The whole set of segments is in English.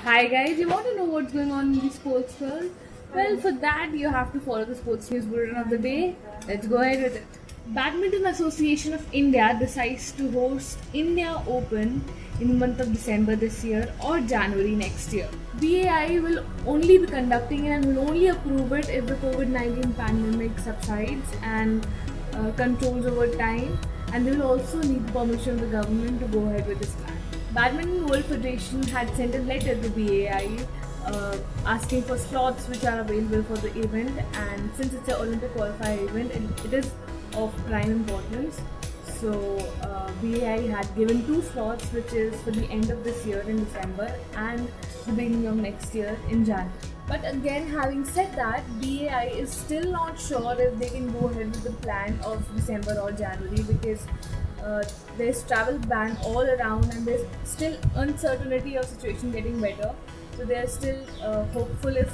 Hi guys, you want to know what's going on in the sports world? Well, for that you have to follow the sports news bulletin of the day. Let's go ahead with it. Badminton Association of India decides to host India Open in the month of December this year or January next year. BAI will only be conducting it and will only approve it if the COVID-19 pandemic subsides and controls over time, and they will also need the permission of the government to go ahead with this plan. Badminton World Federation had sent a letter to BAI asking for slots which are available for the event, and since it's an Olympic qualifier event, it is of prime importance. So BAI had given two slots, which is for the end of this year in December and the beginning of next year in January. But again, having said that, BAI is still not sure if they can go ahead with the plan of December or January because there's travel ban all around and there's still uncertainty of situation getting better. So they're still hopeful if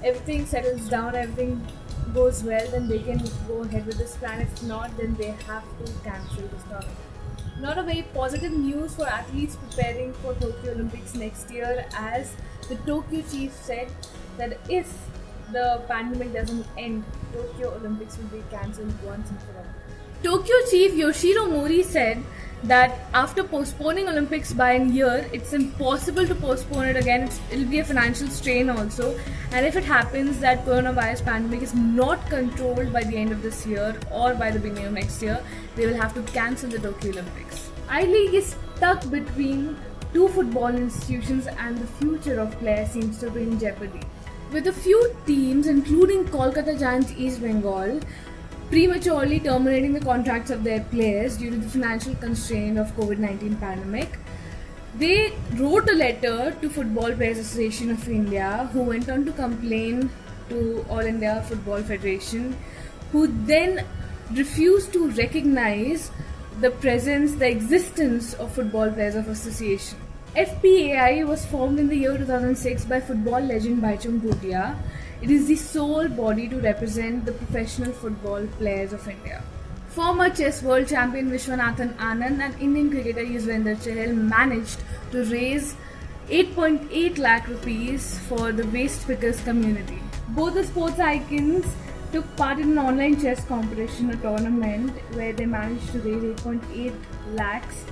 everything settles down, everything goes well, then they can go ahead with this plan. If not, then they have to cancel this tournament. Not a very positive news for athletes preparing for Tokyo Olympics next year, as the Tokyo chief said that if the pandemic doesn't end, Tokyo Olympics will be cancelled once and forever. Tokyo chief Yoshiro Mori said that after postponing Olympics by a year, it's impossible to postpone it again. It'll be a financial strain also, and if it happens that coronavirus pandemic is not controlled by the end of this year or by the beginning of next year, they will have to cancel the Tokyo Olympics. I-League is stuck between two football institutions and the future of players seems to be in jeopardy. With a few teams, including Kolkata Giants East Bengal, prematurely terminating the contracts of their players due to the financial constraint of COVID-19 pandemic, they wrote a letter to Football Players Association of India, who went on to complain to All India Football Federation, who then refused to recognize the existence of Football Players of Association. FPAI was formed in the year 2006 by football legend Baichung Bhutia. It is the sole body to represent the professional football players of India. Former chess world champion Vishwanathan Anand and Indian cricketer Yuzvendra Chahal managed to raise 8.8 lakh rupees for the waste pickers community. Both the sports icons took part in an online chess competition, a tournament where they managed to raise 8.8 lakhs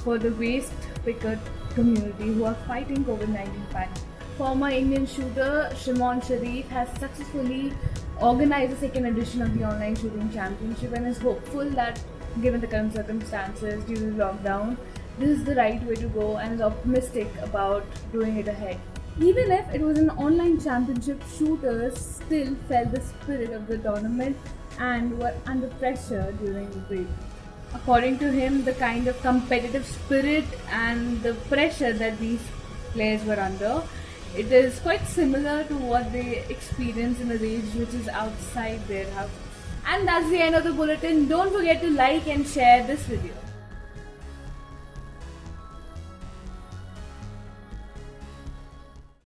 for the waste picker community who are fighting COVID-19 pandemic. Former Indian shooter Shimon Sharif has successfully organized the second edition of the online shooting championship and is hopeful that, given the current circumstances due to the lockdown, this is the right way to go, and is optimistic about doing it ahead. Even if it was an online championship, shooters still felt the spirit of the tournament and were under pressure during the break. According to him, the kind of competitive spirit and the pressure that these players were under, it is quite similar to what they experience in a rage which is outside their house. And that's the end of the bulletin. Don't forget to like and share this video.